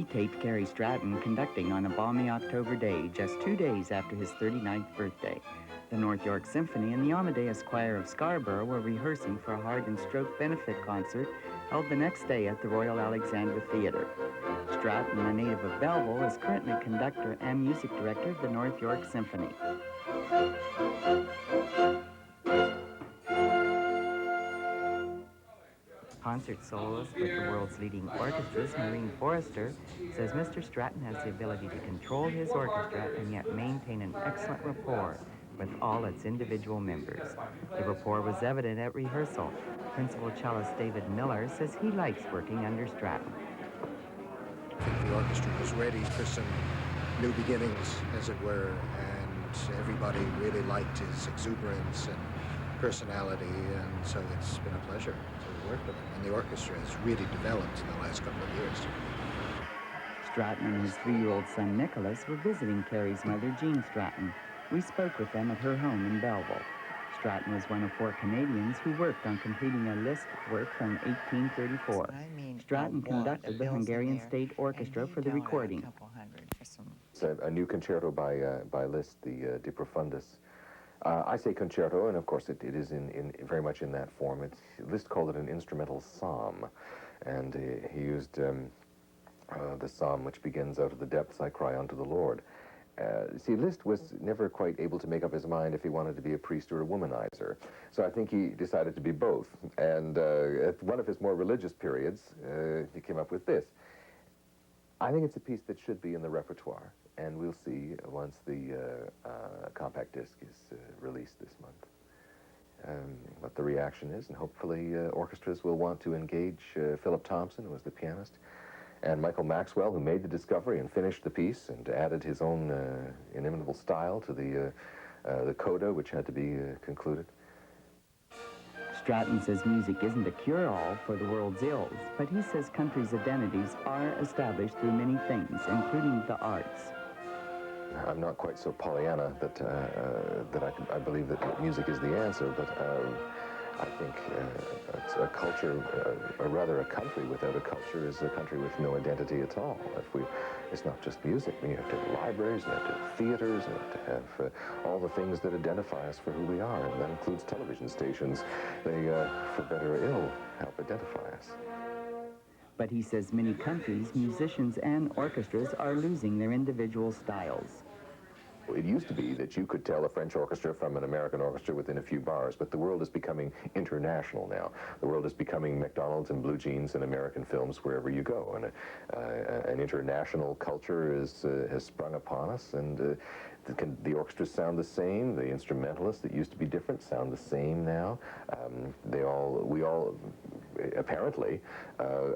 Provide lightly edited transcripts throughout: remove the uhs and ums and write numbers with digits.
We taped Kerry Stratton conducting on a balmy October day, just 2 days after his 39th birthday. The North York Symphony and the Amadeus Choir of Scarborough were rehearsing for a heart and stroke benefit concert held the next day at the Royal Alexandra Theatre. Stratton, a native of Belleville, is currently conductor and music director of the North York Symphony. Concert soloist with the world's leading orchestras, Maureen Forrester, says Mr. Stratton has the ability to control his orchestra and yet maintain an excellent rapport with all its individual members. The rapport was evident at rehearsal. Principal cellist David Miller says he likes working under Stratton. I think the orchestra was ready for some new beginnings, as it were, and everybody really liked his exuberance and personality, and so it's been a pleasure to work with him. And the orchestra has really developed in the last couple of years. Stratton and his 3-year-old son Nicholas were visiting Kerry's mother, Jean Stratton. We spoke with them at her home in Belleville. Stratton was one of 4 Canadians who worked on completing a Liszt work from 1834. Stratton conducted the Hungarian State Orchestra for the recording. It's a new concerto by Liszt, the De Profundis. I say concerto, and of course it is in very much in that form. Liszt called it an instrumental psalm, and he used the psalm which begins, "Out of the depths I cry unto the Lord." See, Liszt was never quite able to make up his mind if he wanted to be a priest or a womanizer. So I think he decided to be both. And at one of his more religious periods, he came up with this. I think it's a piece that should be in the repertoire. And we'll see once the compact disc is released this month what the reaction is. And hopefully orchestras will want to engage Philip Thompson, who was the pianist, and Michael Maxwell, who made the discovery and finished the piece and added his own inimitable style to the coda, which had to be concluded. Stratton says music isn't a cure-all for the world's ills, but he says countries' identities are established through many things, including the arts. I'm not quite so Pollyanna that I believe that music is the answer, but I think it's a culture, or rather a country without a culture is a country with no identity at all. It's not just music. We have to have libraries, we have to have theaters, we have to have all the things that identify us for who we are, and that includes television stations. They, for better or ill, help identify us. But he says many countries, musicians and orchestras are losing their individual styles. It used to be that you could tell a French orchestra from an American orchestra within a few bars, but the world is becoming international now. The world is becoming McDonald's and blue jeans and American films wherever you go, and an international culture has sprung upon us, and the orchestras sound the same. The instrumentalists that used to be different sound the same now. We all apparently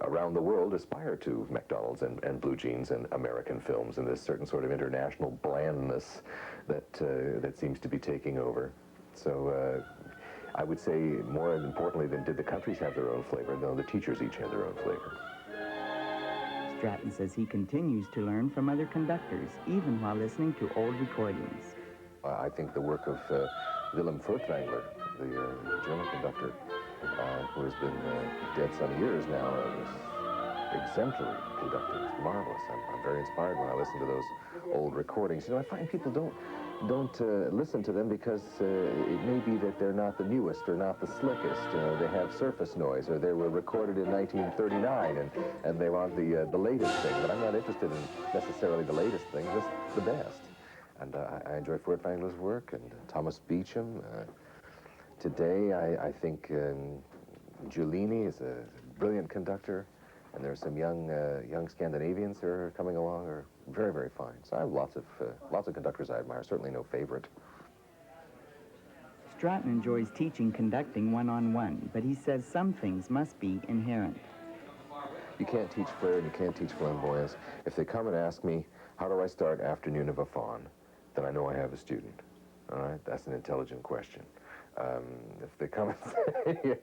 around the world aspire to McDonald's and blue jeans and American films, and this certain sort of international blandness that seems to be taking over. So I would say more importantly than did the countries have their own flavor, no, the teachers each had their own flavor. Stratton says he continues to learn from other conductors, even while listening to old recordings. I think the work of Willem Furtwängler, the German conductor, who has been dead some years now, was exemplary conductor. It's marvelous. I'm very inspired when I listen to those old recordings. You know, I find people don't listen to them because it may be that they're not the newest or not the slickest. They have surface noise, or they were recorded in 1939, and they want the latest thing. But I'm not interested in necessarily the latest thing, just the best. And I enjoy Furtwängler's work, and Thomas Beecham. Today, I think Giulini is a brilliant conductor, and there are some young Scandinavians who are coming along who are very, very fine. So I have lots of conductors I admire, certainly no favorite. Stratton enjoys teaching conducting one-on-one, but he says some things must be inherent. You can't teach flair and you can't teach flamboyance. If they come and ask me, how do I start Afternoon of a Faun, then I know I have a student. All right? That's an intelligent question. If they come and say,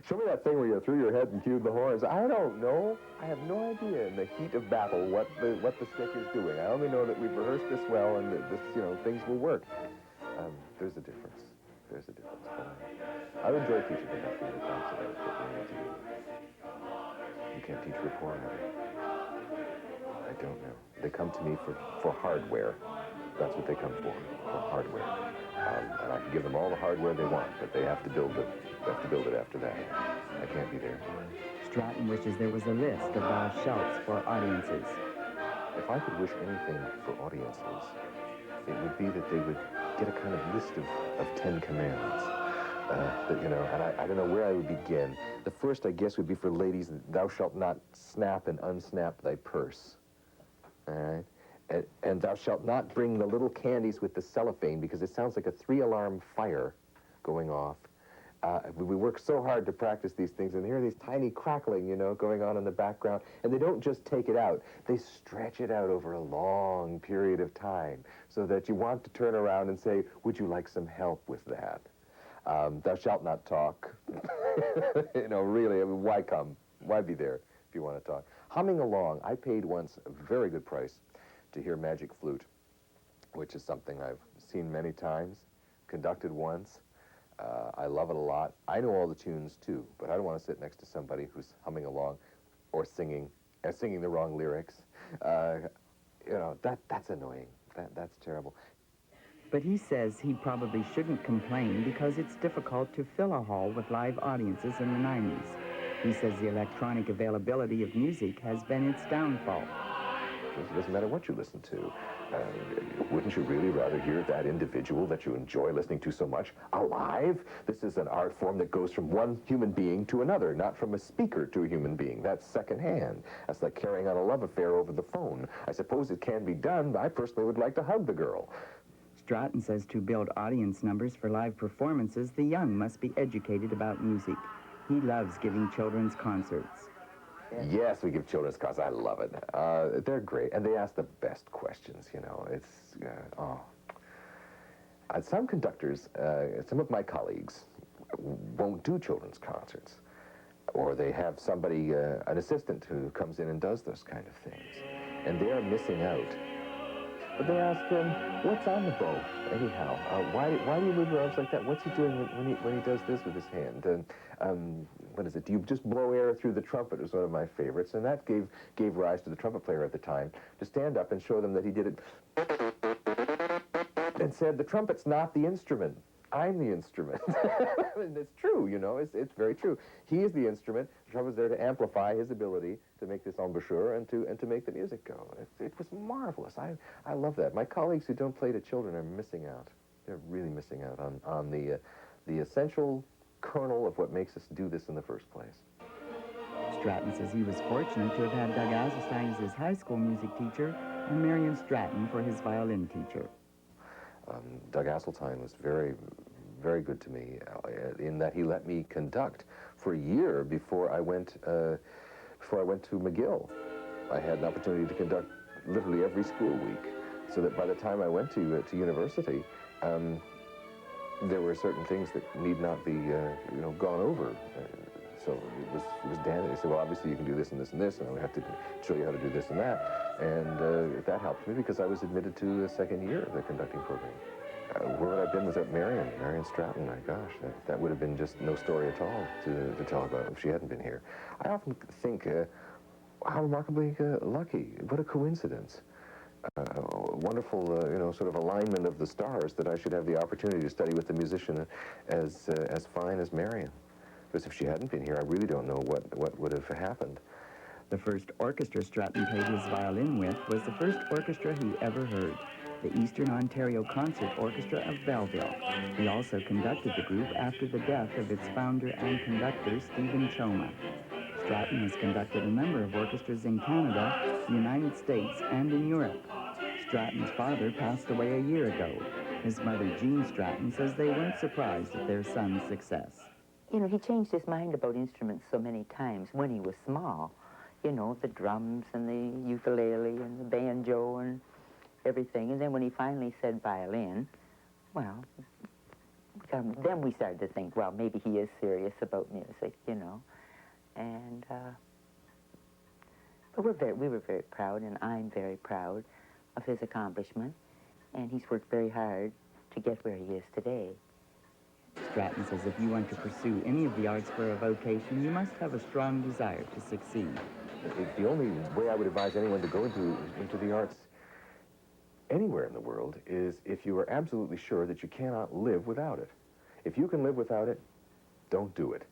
show me that thing where you threw your head and cued the horns, I don't know. I have no idea in the heat of battle what the stick is doing. I only know that we've rehearsed this well and that this, things will work. There's a difference. There's a difference. I would enjoy teaching conducting the times that I was putting into. You can't teach rapport, never. don't know. They come to me for hardware. That's what they come for hardware. And I can give them all the hardware they want, but they have to build it. They have to build it after that. I can't be there. Stratton wishes there was a list of thou shalts for audiences. If I could wish anything for audiences, it would be that they would get a kind of list of 10 commandments. That, you know, and I don't know where I would begin. The first, I guess, would be for ladies, thou shalt not snap and unsnap thy purse. All right? And thou shalt not bring the little candies with the cellophane, because it sounds like a 3-alarm fire going off. We work so hard to practice these things, and here are these tiny crackling, you know, going on in the background. And they don't just take it out. They stretch it out over a long period of time so that you want to turn around and say, would you like some help with that? Thou shalt not talk. You know, really, I mean, why come? Why be there if you want to talk? Humming along, I paid once a very good price to hear Magic Flute, which is something I've seen many times, conducted once. I love it a lot. I know all the tunes, too, but I don't want to sit next to somebody who's humming along or singing the wrong lyrics. You know, that's annoying. That's terrible. But he says he probably shouldn't complain because it's difficult to fill a hall with live audiences in the 90s. He says the electronic availability of music has been its downfall. It doesn't matter what you listen to. Wouldn't you really rather hear that individual that you enjoy listening to so much alive? This is an art form that goes from one human being to another, not from a speaker to a human being. That's secondhand. That's like carrying on a love affair over the phone. I suppose it can be done, but I personally would like to hug the girl. Stratton says to build audience numbers for live performances, the young must be educated about music. He loves giving children's concerts. Yes, we give children's concerts. I love it. They're great, and they ask the best questions, you know. It's, some conductors, some of my colleagues won't do children's concerts, or they have somebody, an assistant who comes in and does those kind of things, and they're missing out. But they ask him, what's on the bow, anyhow? Why do you move your arms like that? What's he doing when he does this with his hand? What is it? Do you just blow air through the trumpet? Was one of my favorites, and that gave rise to the trumpet player at the time to stand up and show them that he did it, and said, the trumpet's not the instrument. I'm the instrument. And it's true, you know, it's very true. He is the instrument. The trumpet's there to amplify his ability to make this embouchure and to make the music go. It was marvelous. I love that. My colleagues who don't play to children are missing out. They're really missing out on the essential kernel of what makes us do this in the first place. Stratton says he was fortunate to have had Doug Asselstein as his high school music teacher and Marion Stratton for his violin teacher. Doug Asselstein was very, very good to me in that he let me conduct for a year before I went to McGill. I had an opportunity to conduct literally every school week, so that by the time I went to university, there were certain things that need not be gone over. So it was Dan. He said, well, obviously you can do this and this and this, and we have to show you how to do this and that. And that helped me because I was admitted to the second year of the conducting program. Where would I have been without Marion Stratton? My gosh, that would have been just no story at all to tell about if she hadn't been here. I often think how remarkably lucky, what a coincidence. Wonderful, sort of alignment of the stars that I should have the opportunity to study with a musician as fine as Marion. Because if she hadn't been here, I really don't know what would have happened. The first orchestra Stratton played his violin with was the first orchestra he ever heard, the Eastern Ontario Concert Orchestra of Belleville. He also conducted the group after the death of its founder and conductor, Stephen Choma. Stratton has conducted a number of orchestras in Canada, the United States, and in Europe. Stratton's father passed away a year ago. His mother, Jean Stratton, says they weren't surprised at their son's success. You know, he changed his mind about instruments so many times when he was small. You know, the drums and the ukulele and the banjo and everything. And then when he finally said violin, well, then we started to think, well, maybe he is serious about music, you know. And but we were very proud, and I'm very proud of his accomplishment. And he's worked very hard to get where he is today. Stratton says if you want to pursue any of the arts for a vocation, you must have a strong desire to succeed. The only way I would advise anyone to go into the arts anywhere in the world is if you are absolutely sure that you cannot live without it. If you can live without it, don't do it.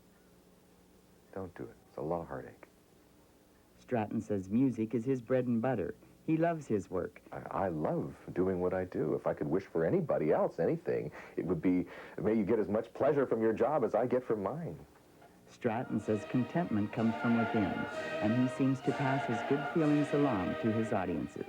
Don't do it. It's a lot of heartache. Stratton says music is his bread and butter. He loves his work. I love doing what I do. If I could wish for anybody else anything, it would be, may you get as much pleasure from your job as I get from mine. Stratton says contentment comes from within, and he seems to pass his good feelings along to his audiences.